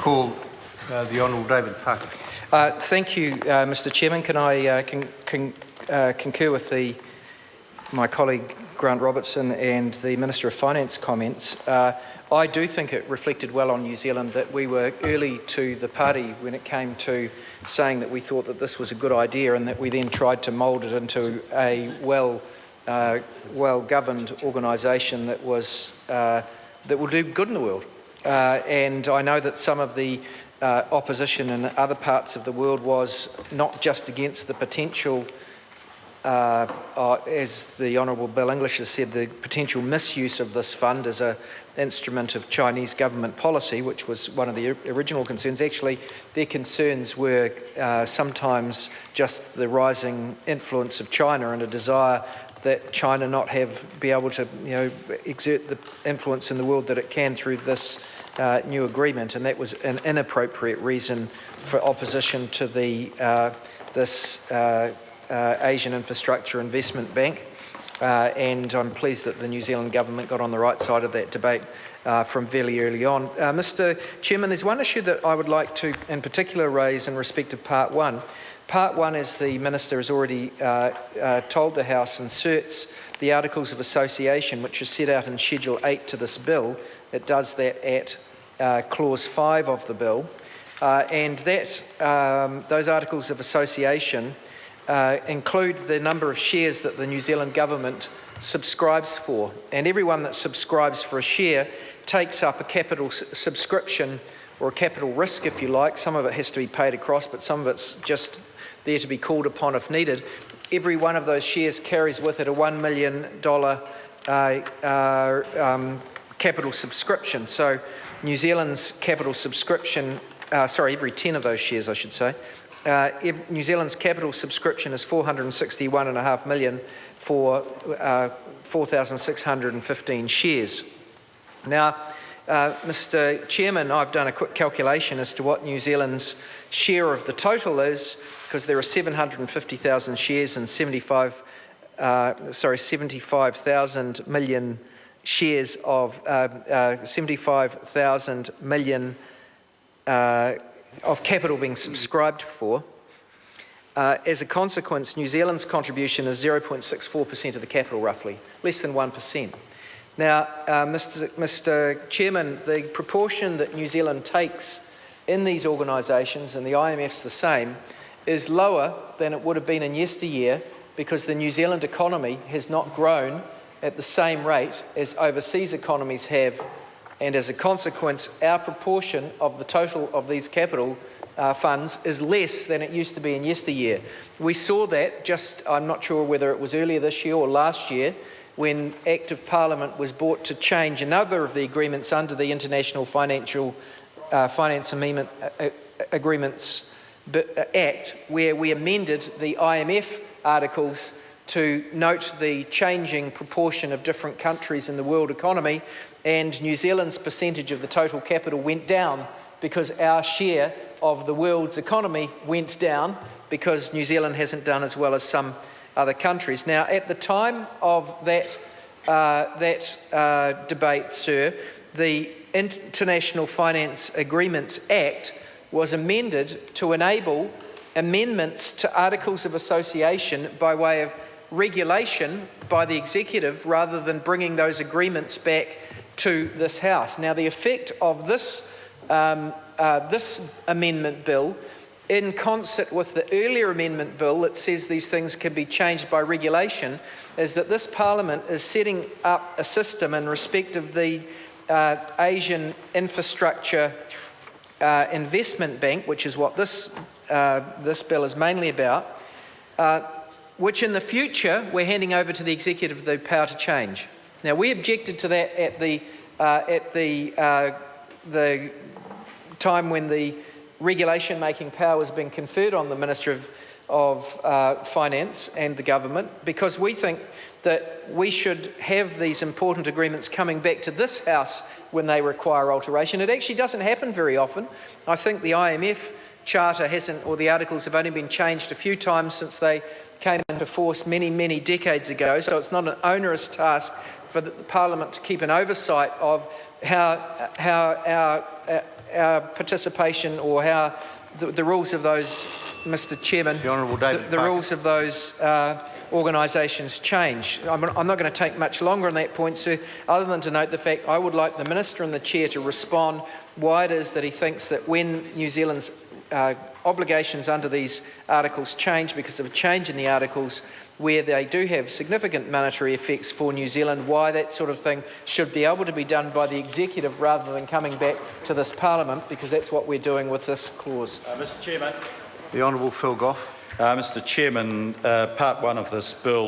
call the Honourable David Parker. Thank you, Mr Chairman. Can I concur with my colleague Grant Robertson and the Minister of Finance comments? I do think it reflected well on New Zealand that we were early to the party when it came to saying that we thought that this was a good idea, and that we then tried to mould it into a well-governed organisation that will do good in the world. And I know that some of the opposition in other parts of the world was not just against the potential, as the Honourable Bill English has said, the potential misuse of this fund as an instrument of Chinese government policy, which was one of the original concerns. Actually, their concerns were sometimes just the rising influence of China and a desire that China not be able to, exert the influence in the world that it can through this new agreement, and that was an inappropriate reason for opposition to this Asian Infrastructure Investment Bank. And I'm pleased that the New Zealand government got on the right side of that debate from very early on. Mr Chairman, there's one issue that I would like to in particular raise in respect of Part 1. Part 1, as the Minister has already told the House, inserts the Articles of Association, which are set out in Schedule 8 to this bill. It does that at Clause 5 of the bill. And those Articles of Association include the number of shares that the New Zealand government subscribes for. And everyone that subscribes for a share takes up a capital subscription, or a capital risk, if you like. Some of it has to be paid across, but some of it's just there to be called upon if needed. Every one of those shares carries with it a $1 million capital subscription. So New Zealand's capital subscription, every 10 of those shares, I should say, New Zealand's capital subscription is $461.5 million for 4,615 shares. Now, Mr Chairman, I've done a quick calculation as to what New Zealand's share of the total is, because there are 750,000 shares and 75,000 million shares of 75,000 million of capital being subscribed for. As a consequence, New Zealand's contribution is 0.64% of the capital, roughly, less than 1%. Now, Mr Chairman, the proportion that New Zealand takes in these organisations, and the IMF's the same, is lower than it would have been in yesteryear, because the New Zealand economy has not grown at the same rate as overseas economies have, and as a consequence, our proportion of the total of these capital funds is less than it used to be in yesteryear. We saw that I'm not sure whether it was earlier this year or last year, when Act of Parliament was brought to change another of the agreements under the International Finance Amendment Agreements Act, where we amended the IMF articles to note the changing proportion of different countries in the world economy, and New Zealand's percentage of the total capital went down because our share of the world's economy went down, because New Zealand hasn't done as well as some other countries. Now, at the time of that debate, sir, the International Finance Agreements Act was amended to enable amendments to Articles of Association by way of regulation by the executive, rather than bringing those agreements back to this House. Now, the effect of this amendment bill, in concert with the earlier amendment bill that says these things can be changed by regulation, is that this Parliament is setting up a system in respect of the Asian Infrastructure Investment Bank, which is what this bill is mainly about, which in the future we're handing over to the executive the power to change. Now, we objected to that at the time when the regulation-making power was being conferred on the Minister of Finance and the government, because we think that we should have these important agreements coming back to this House when they require alteration. It actually doesn't happen very often. I think the IMF Charter or the articles have only been changed a few times since they came into force many, many decades ago, so it's not an onerous task for the Parliament to keep an oversight of how our participation, or how the rules of those, Mr. Chairman, The Honourable David the Parker. rules of those organisations change. I'm not going to take much longer on that point, sir, other than to note the fact I would like the Minister and the Chair to respond why it is that he thinks that when New Zealand's obligations under these articles change because of a change in the articles where they do have significant monetary effects for New Zealand, why that sort of thing should be able to be done by the executive rather than coming back to this Parliament, because that's what we're doing with this clause. Mr. Chairman. The Honourable Phil Goff. Mr. Chairman, Part 1 of this bill